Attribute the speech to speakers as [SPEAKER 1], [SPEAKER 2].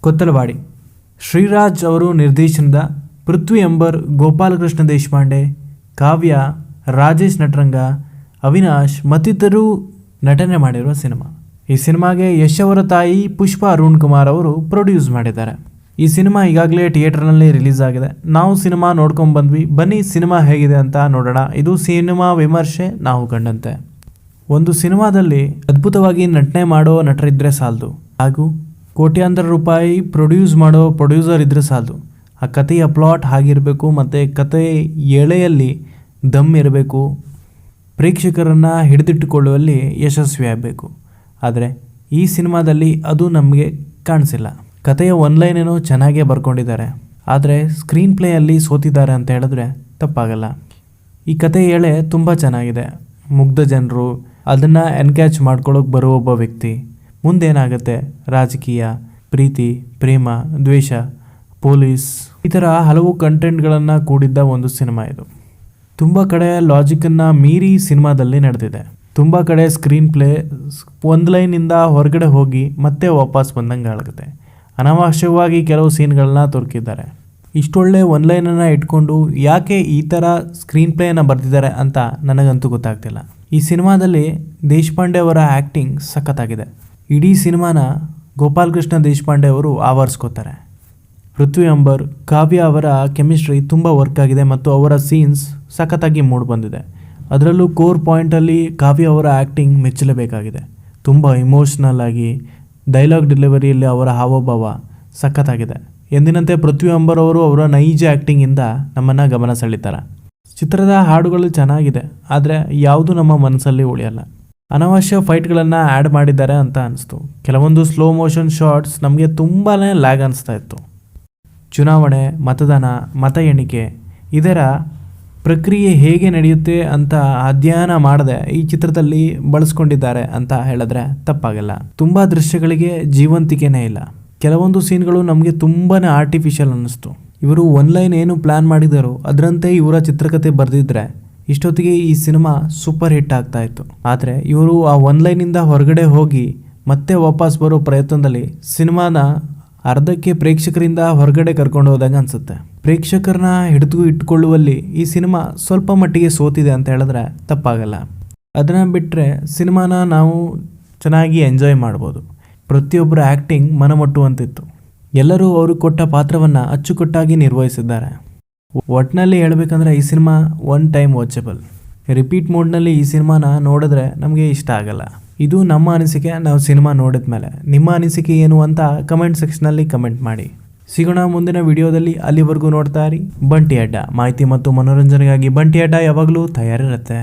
[SPEAKER 1] ಕೊತ್ತಲವಾಡಿ ಶ್ರೀರಾಜ್ ಅವರು ನಿರ್ದೇಶನದ ಪೃಥ್ವಿ ಅಂಬರ್, ಗೋಪಾಲಕೃಷ್ಣ ದೇಶಪಾಂಡೆ, ಕಾವ್ಯ, ರಾಜೇಶ್ ನಟರಂಗ, ಅವಿನಾಶ್ ಮತ್ತಿತರರು ನಟನೆ ಮಾಡಿರುವ ಸಿನಿಮಾ. ಈ ಸಿನಿಮಾಗೆ ಯಶ್ ಅವರ ತಾಯಿ ಪುಷ್ಪಾ ಅರುಣ್ ಕುಮಾರ್ ಅವರು ಪ್ರೊಡ್ಯೂಸ್ ಮಾಡಿದ್ದಾರೆ. ಈ ಸಿನಿಮಾ ಈಗಾಗಲೇ ಥಿಯೇಟರ್ನಲ್ಲಿ ರಿಲೀಸ್ ಆಗಿದೆ. ನಾವು ಸಿನಿಮಾ ನೋಡ್ಕೊಂಡು ಬಂದ್ವಿ. ಬನ್ನಿ ಸಿನಿಮಾ ಹೇಗಿದೆ ಅಂತ ನೋಡೋಣ. ಇದು ಸಿನಿಮಾ ವಿಮರ್ಶೆ ನಾವು ಕಂಡಂತೆ. ಒಂದು ಸಿನಿಮಾದಲ್ಲಿ ಅದ್ಭುತವಾಗಿ ನಟನೆ ಮಾಡೋ ನಟರಿದ್ದರೆ ಸಾಲದು, ಹಾಗೂ ಕೋಟ್ಯಾಂತರ ರೂಪಾಯಿ ಪ್ರೊಡ್ಯೂಸ್ ಮಾಡೋ ಪ್ರೊಡ್ಯೂಸರ್ ಇದ್ದರೆ ಸಾಲದು. ಆ ಕಥೆಯ ಪ್ಲಾಟ್ ಆಗಿರಬೇಕು ಮತ್ತು ಕತೆ ಎಳೆಯಲ್ಲಿ ದಮ್ ಇರಬೇಕು, ಪ್ರೇಕ್ಷಕರನ್ನು ಹಿಡಿದಿಟ್ಟುಕೊಳ್ಳುವಲ್ಲಿ ಯಶಸ್ವಿಯಾಗಬೇಕು. ಆದರೆ ಈ ಸಿನಿಮಾದಲ್ಲಿ ಅದು ನಮಗೆ ಕಾಣಿಸಿಲ್ಲ. ಕಥೆಯ ಒನ್ಲೈನ್ ಏನೋ ಚೆನ್ನಾಗೇ ಬರ್ಕೊಂಡಿದ್ದಾರೆ, ಆದರೆ ಸ್ಕ್ರೀನ್ ಪ್ಲೇಯಲ್ಲಿ ಸೋತಿದ್ದಾರೆ ಅಂತ ಹೇಳಿದ್ರೆ ತಪ್ಪಾಗಲ್ಲ. ಈ ಕತೆ ಎಳೆ ತುಂಬ ಚೆನ್ನಾಗಿದೆ. ಮುಗ್ಧ ಜನರು ಅದನ್ನು ಎನ್ಕ್ಯಾಚ್ ಮಾಡ್ಕೊಳ್ಳೋಕೆ ಬರೋ ಒಬ್ಬ ವ್ಯಕ್ತಿ, ಮುಂದೇನಾಗುತ್ತೆ, ರಾಜಕೀಯ, ಪ್ರೀತಿ, ಪ್ರೇಮ, ದ್ವೇಷ, ಪೊಲೀಸ್, ಈ ಥರ ಹಲವು ಕಂಟೆಂಟ್ಗಳನ್ನು ಕೂಡಿದ್ದ ಒಂದು ಸಿನಿಮಾ ಇದು. ತುಂಬ ಕಡೆ ಲಾಜಿಕನ್ನು ಮೀರಿ ಸಿನಿಮಾದಲ್ಲಿ ನಡೆದಿದೆ. ತುಂಬ ಕಡೆ ಸ್ಕ್ರೀನ್ ಪ್ಲೇ ಒಂದು ಲೈನಿಂದ ಹೊರಗಡೆ ಹೋಗಿ ಮತ್ತೆ ವಾಪಸ್ ಬಂದಂಗೆ ಆಗುತ್ತೆ. ಅನಾವಶ್ಯಕವಾಗಿ ಕೆಲವು ಸೀನ್ಗಳನ್ನ ತೊರಕಿದ್ದಾರೆ. ಇಷ್ಟೊಳ್ಳೆ ಒಂದು ಲೈನನ್ನು ಇಟ್ಕೊಂಡು ಯಾಕೆ ಈ ಥರ ಸ್ಕ್ರೀನ್ ಪ್ಲೇಯನ್ನು ಬರೆದಿದ್ದಾರೆ ಅಂತ ನನಗಂತೂ ಗೊತ್ತಾಗ್ತಿಲ್ಲ. ಈ ಸಿನಿಮಾದಲ್ಲಿ ದೇಶಪಾಂಡೆ ಅವರ ಆ್ಯಕ್ಟಿಂಗ್ ಸಖತ್ತಾಗಿದೆ. ಇಡೀ ಸಿನಿಮಾನ ಗೋಪಾಲಕೃಷ್ಣ ದೇಶಪಾಂಡೆ ಅವರು ಆವರಿಸ್ಕೋತಾರೆ. ಪೃಥ್ವಿ ಅಂಬರ್, ಕಾವ್ಯ ಅವರ ಕೆಮಿಸ್ಟ್ರಿ ತುಂಬ ವರ್ಕ್ ಆಗಿದೆ ಮತ್ತು ಅವರ ಸೀನ್ಸ್ ಸಖತ್ತಾಗಿ ಮೂಡ್ ಬಂದಿದೆ. ಅದರಲ್ಲೂ ಕೋರ್ ಪಾಯಿಂಟಲ್ಲಿ ಕಾವ್ಯ ಅವರ ಆ್ಯಕ್ಟಿಂಗ್ ಮೆಚ್ಚಲೇಬೇಕಾಗಿದೆ. ತುಂಬ ಇಮೋಷ್ನಲ್ ಆಗಿ ಡೈಲಾಗ್ ಡೆಲಿವರಿಯಲ್ಲಿ ಅವರ ಹಾವಭಾವ ಸಖತ್ತಾಗಿದೆ. ಎಂದಿನಂತೆ ಪೃಥ್ವಿ ಅಂಬರ್ ಅವರು ಅವರ ನೈಜ ಆ್ಯಕ್ಟಿಂಗಿಂದ ನಮ್ಮನ್ನು ಗಮನ ಸೆಳೀತಾರೆ. ಚಿತ್ರದ ಹಾಡುಗಳು ಚೆನ್ನಾಗಿದೆ, ಆದರೆ ಯಾವುದು ನಮ್ಮ ಮನಸ್ಸಲ್ಲಿ ಉಳಿಯಲ್ಲ. ಅನಾವಶ್ಯ ಫೈಟ್ಗಳನ್ನು ಆ್ಯಡ್ ಮಾಡಿದ್ದಾರೆ ಅಂತ ಅನಿಸ್ತು. ಕೆಲವೊಂದು ಸ್ಲೋ ಮೋಷನ್ ಶಾರ್ಟ್ಸ್ ನಮಗೆ ತುಂಬಾ ಲ್ಯಾಗ್ ಅನಿಸ್ತಾ ಇತ್ತು. ಚುನಾವಣೆ, ಮತದಾನ, ಮತ ಎಣಿಕೆ ಇದರ ಪ್ರಕ್ರಿಯೆ ಹೇಗೆ ನಡೆಯುತ್ತೆ ಅಂತ ಅಧ್ಯಯನ ಮಾಡದೆ ಈ ಚಿತ್ರದಲ್ಲಿ ಬಳಸ್ಕೊಂಡಿದ್ದಾರೆ ಅಂತ ಹೇಳಿದ್ರೆ ತಪ್ಪಾಗಲ್ಲ. ತುಂಬ ದೃಶ್ಯಗಳಿಗೆ ಜೀವಂತಿಕೆನೇ ಇಲ್ಲ. ಕೆಲವೊಂದು ಸೀನ್ಗಳು ನಮಗೆ ತುಂಬಾ ಆರ್ಟಿಫಿಷಿಯಲ್ ಅನ್ನಿಸ್ತು. ಇವರು ಒನ್ಲೈನ್ ಏನು ಪ್ಲ್ಯಾನ್ ಮಾಡಿದಾರೋ ಅದರಂತೆ ಇವರ ಚಿತ್ರಕಥೆ ಬರೆದಿದ್ರೆ ಇಷ್ಟೊತ್ತಿಗೆ ಈ ಸಿನಿಮಾ ಸೂಪರ್ ಹಿಟ್ ಆಗ್ತಾ ಇತ್ತು. ಆದರೆ ಇವರು ಆ ಒನ್ಲೈನಿಂದ ಹೊರಗಡೆ ಹೋಗಿ ಮತ್ತೆ ವಾಪಸ್ ಬರೋ ಪ್ರಯತ್ನದಲ್ಲಿ ಸಿನಿಮಾನ ಅರ್ಧಕ್ಕೆ ಪ್ರೇಕ್ಷಕರಿಂದ ಹೊರಗಡೆ ಕರ್ಕೊಂಡು ಹೋದಾಗ ಅನಿಸುತ್ತೆ. ಪ್ರೇಕ್ಷಕರನ್ನ ಹಿಡಿದು ಇಟ್ಕೊಳ್ಳುವಲ್ಲಿ ಈ ಸಿನಿಮಾ ಸ್ವಲ್ಪ ಮಟ್ಟಿಗೆ ಸೋತಿದೆ ಅಂತ ಹೇಳಿದ್ರೆ ತಪ್ಪಾಗಲ್ಲ. ಅದನ್ನು ಬಿಟ್ಟರೆ ಸಿನಿಮಾನ ನಾವು ಚೆನ್ನಾಗಿ ಎಂಜಾಯ್ ಮಾಡ್ಬೋದು. ಪ್ರತಿಯೊಬ್ಬರ ಆ್ಯಕ್ಟಿಂಗ್ ಮನಮುಟ್ಟುವಂತಿತ್ತು. ಎಲ್ಲರೂ ಅವರು ಕೊಟ್ಟ ಪಾತ್ರವನ್ನು ಅಚ್ಚುಕಟ್ಟಾಗಿ ನಿರ್ವಹಿಸಿದ್ದಾರೆ. ಒಟ್ಟಿನಲ್ಲಿ ಹೇಳಬೇಕಂದ್ರೆ ಈ cinema one time watchable. Repeat ಮೋಡ್ನಲ್ಲಿ ಈ ಸಿನಿಮಾನ ನೋಡಿದ್ರೆ ನಮಗೆ ಇಷ್ಟ ಆಗಲ್ಲ. ಇದು ನಮ್ಮ ಅನಿಸಿಕೆ. ನಾವು ಸಿನಿಮಾ ನೋಡಿದ ಮೇಲೆ ನಿಮ್ಮ ಅನಿಸಿಕೆ ಏನು ಅಂತ ಕಮೆಂಟ್ ಸೆಕ್ಷನಲ್ಲಿ ಕಮೆಂಟ್ ಮಾಡಿ. ಸಿಗೋಣ ಮುಂದಿನ ವಿಡಿಯೋದಲ್ಲಿ. ಅಲ್ಲಿವರೆಗೂ ನೋಡ್ತಾ ಇರಿ ಬಂಟಿ ಅಡ್ಡ. ಮಾಹಿತಿ ಮತ್ತು ಮನೋರಂಜನೆಗಾಗಿ ಬಂಟಿ ಅಡ್ಡ ಯಾವಾಗಲೂ ತಯಾರಿರುತ್ತೆ.